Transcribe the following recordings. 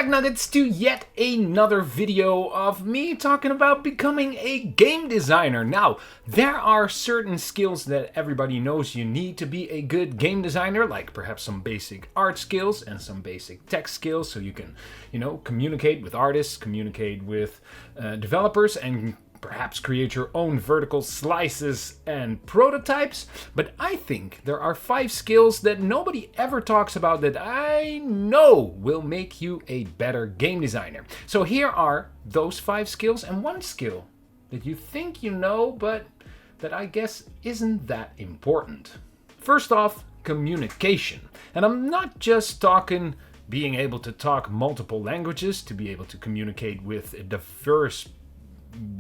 Welcome back, Nuggets, to yet another video of me talking about becoming a game designer. Now, there are certain skills that everybody knows you need to be a good game designer, like perhaps some basic art skills and some basic tech skills, so you can, communicate with artists, communicate with developers, and perhaps create your own vertical slices and prototypes. But I think there are 5 skills that nobody ever talks about that I know will make you a better game designer. So here are those 5 skills and one skill that you think you know, but that I guess isn't that important. First off, communication. And I'm not just talking being able to talk multiple languages, to be able to communicate with a diverse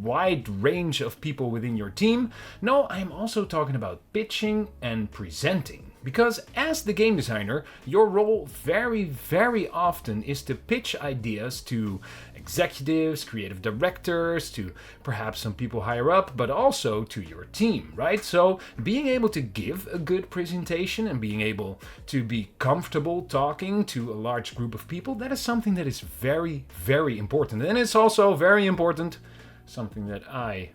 wide range of people within your team. No, I'm also talking about pitching and presenting. Because as the game designer, your role very, very often is to pitch ideas to executives, creative directors, to perhaps some people higher up, but also to your team, right? So being able to give a good presentation and being able to be comfortable talking to a large group of people, that is something that is very, very important. And it's also very important, something that I,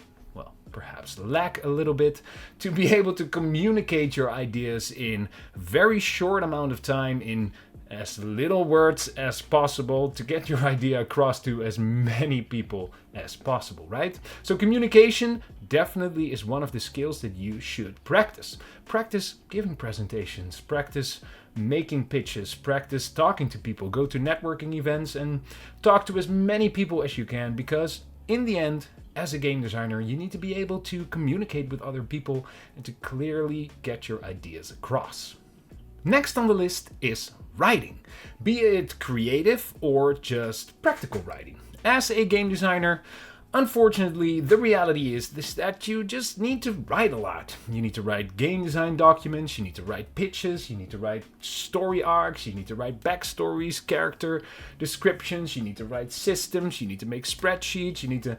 perhaps lack a little bit, to be able to communicate your ideas in a very short amount of time, in as little words as possible, to get your idea across to as many people as possible, right? So communication definitely is one of the skills that you should practice. Practice giving presentations, practice making pitches, practice talking to people, go to networking events and talk to as many people as you can, because in the end, as a game designer, you need to be able to communicate with other people and to clearly get your ideas across. Next on the list is writing, be it creative or just practical writing. As a game designer, unfortunately, the reality is that you just need to write a lot. You need to write game design documents, you need to write pitches, you need to write story arcs, you need to write backstories, character descriptions, you need to write systems, you need to make spreadsheets, you need to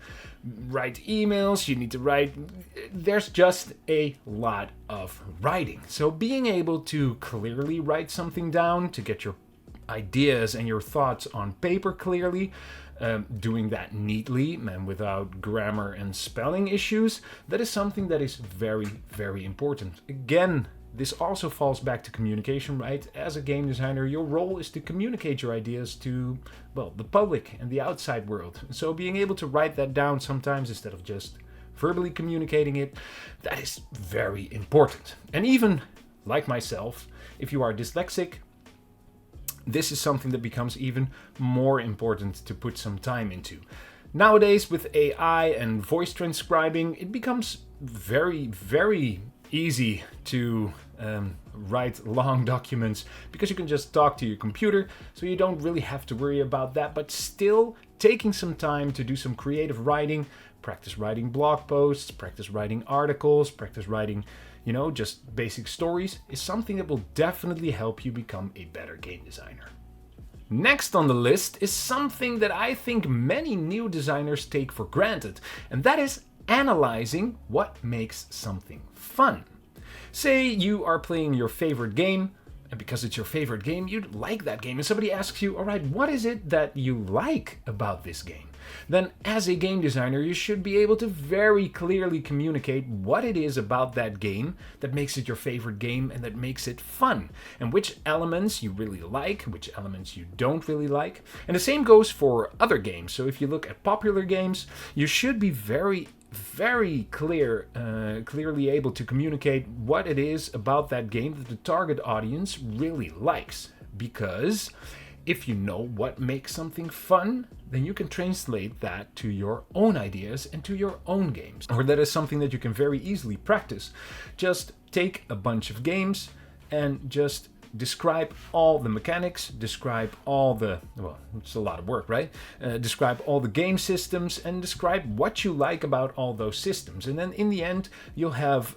write emails, you need to write... There's just a lot of writing. So being able to clearly write something down, to get your ideas and your thoughts on paper clearly, doing that neatly and without grammar and spelling issues, that is something that is very, very important. Again, this also falls back to communication, right? As a game designer, your role is to communicate your ideas to, the public and the outside world. So being able to write that down sometimes instead of just verbally communicating it, that is very important. And even like myself, if you are dyslexic, this is something that becomes even more important to put some time into. Nowadays, with AI and voice transcribing, it becomes very, very easy to write long documents because you can just talk to your computer, so you don't really have to worry about that. But still, taking some time to do some creative writing, practice writing blog posts, practice writing articles, practice writing just basic stories, is something that will definitely help you become a better game designer. Next on the list is something that I think many new designers take for granted, and that is analyzing what makes something fun. Say you are playing your favorite game, and because it's your favorite game, you like that game, and somebody asks you, all right, what is it that you like about this game? Then as a game designer, you should be able to very clearly communicate what it is about that game that makes it your favorite game and that makes it fun, and which elements you really like, which elements you don't really like. And the same goes for other games. So if you look at popular games, you should be very clearly able to communicate what it is about that game that the target audience really likes. Because if you know what makes something fun, then you can translate that to your own ideas and to your own games. Or that is something that you can very easily practice. Just take a bunch of games and just describe all the mechanics, describe all the, it's a lot of work, right? Describe all the game systems and describe what you like about all those systems. And then in the end, you'll have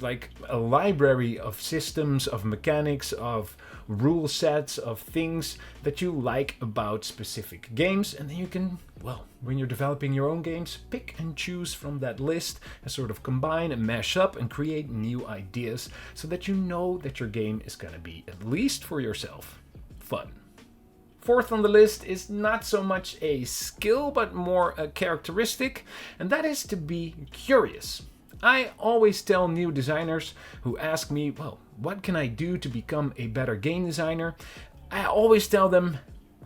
like a library of systems, of mechanics, of rule sets, of things that you like about specific games. And then you can, when you're developing your own games, pick and choose from that list and sort of combine and mash up and create new ideas so that you know that your game is going to be, at least for yourself, fun. Fourth on the list is not so much a skill, but more a characteristic, and that is to be curious. I always tell new designers who ask me, well, what can I do to become a better game designer? I always tell them,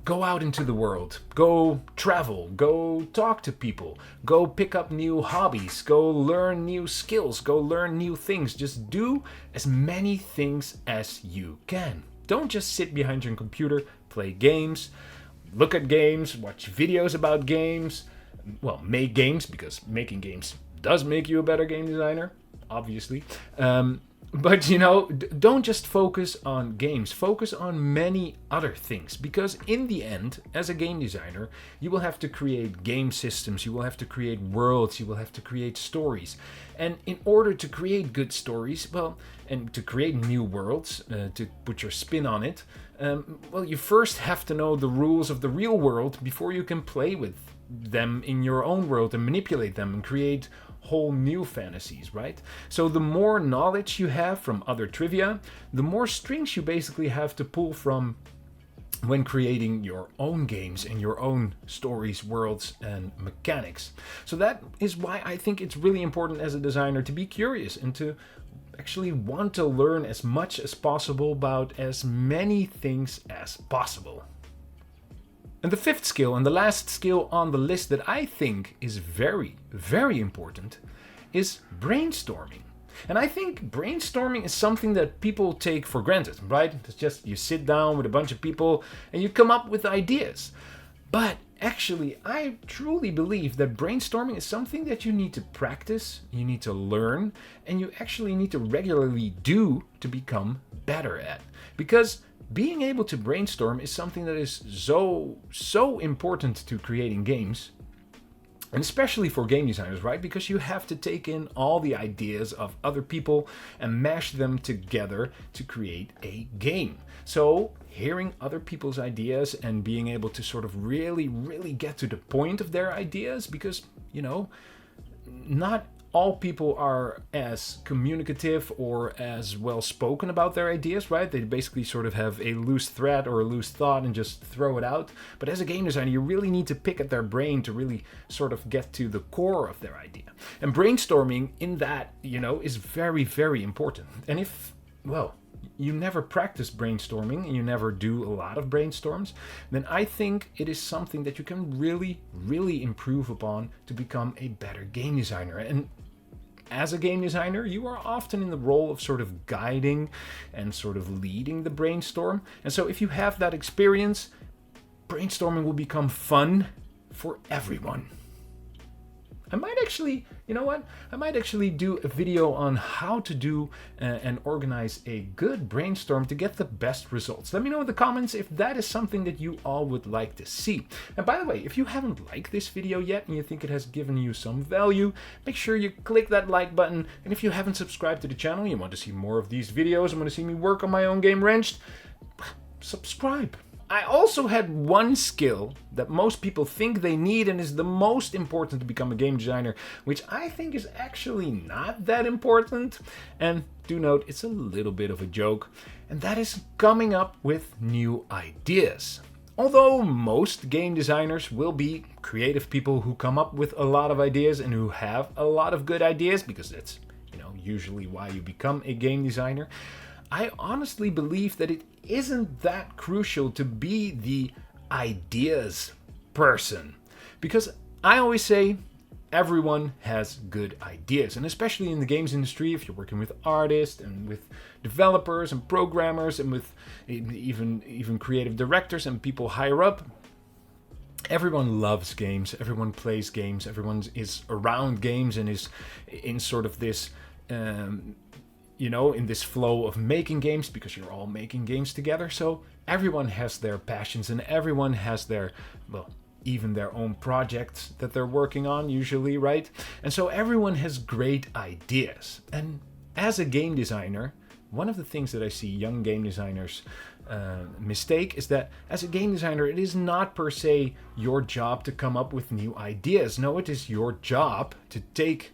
go out into the world, go travel, go talk to people, go pick up new hobbies, go learn new skills, go learn new things. Just do as many things as you can. Don't just sit behind your computer, play games, look at games, watch videos about games, well, make games, because making games does make you a better game designer, obviously. But don't just focus on games, focus on many other things, because in the end, as a game designer, you will have to create game systems, you will have to create worlds, you will have to create stories. And in order to create good stories, well, and to create new worlds, to put your spin on it, well, you first have to know the rules of the real world before you can play with them in your own world and manipulate them and create whole new fantasies, right? So the more knowledge you have from other trivia, the more strings you basically have to pull from when creating your own games and your own stories, worlds, and mechanics. So that is why I think it's really important as a designer to be curious and to actually want to learn as much as possible about as many things as possible. And the fifth skill, and the last skill on the list that I think is very, very important, is brainstorming. And I think brainstorming is something that people take for granted, right? It's just you sit down with a bunch of people and you come up with ideas. But actually, I truly believe that brainstorming is something that you need to practice, you need to learn, and you actually need to regularly do to become better at. Because being able to brainstorm is something that is so important to creating games, and especially for game designers, right? Because you have to take in all the ideas of other people and mash them together to create a game. So hearing other people's ideas and being able to sort of really get to the point of their ideas, because, not all people are as communicative or as well spoken about their ideas, right? They basically sort of have a loose thread or a loose thought and just throw it out. But as a game designer, you really need to pick at their brain to really sort of get to the core of their idea. And brainstorming in that, is very, very important. And if, well, you never practice brainstorming and you never do a lot of brainstorms, then I think it is something that you can really improve upon to become a better game designer. And as a game designer, you are often in the role of sort of guiding and sort of leading the brainstorm. And so if you have that experience, brainstorming will become fun for everyone. I might actually, I might actually do a video on how to do and organize a good brainstorm to get the best results. Let me know in the comments if that is something that you all would like to see. And by the way, if you haven't liked this video yet and you think it has given you some value, make sure you click that like button. And if you haven't subscribed to the channel, you want to see more of these videos and want to see me work on my own game Wrenched, subscribe. I also had one skill that most people think they need and is the most important to become a game designer, which I think is actually not that important. And do note, it's a little bit of a joke, and that is coming up with new ideas. Although most game designers will be creative people who come up with a lot of ideas and who have a lot of good ideas, because that's, usually why you become a game designer, I honestly believe that it isn't that crucial to be the ideas person. Because I always say everyone has good ideas. And especially in the games industry, if you're working with artists and with developers and programmers and with even creative directors and people higher up, everyone loves games, everyone plays games, everyone is around games and is in sort of this in this flow of making games, because you're all making games together. So everyone has their passions and everyone has their, even their own projects that they're working on usually, right? And so everyone has great ideas. And as a game designer, one of the things that I see young game designers mistake is that as a game designer, it is not per se your job to come up with new ideas. No, it is your job to take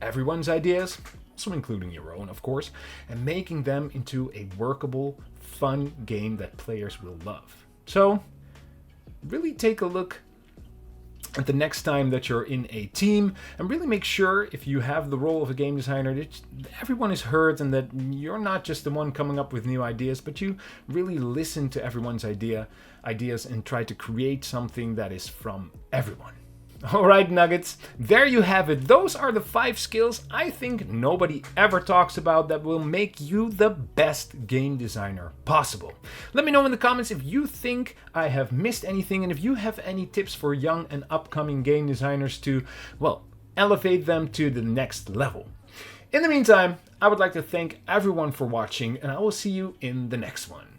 everyone's ideas, also including your own, of course, and making them into a workable, fun game that players will love. So really take a look at the next time that you're in a team, and really make sure, if you have the role of a game designer, that everyone is heard and that you're not just the one coming up with new ideas, but you really listen to everyone's ideas and try to create something that is from everyone. Alright, Nuggets, there you have it. Those are the 5 skills I think nobody ever talks about that will make you the best game designer possible. Let me know in the comments if you think I have missed anything, and if you have any tips for young and upcoming game designers to, well, elevate them to the next level. In the meantime, I would like to thank everyone for watching, and I will see you in the next one.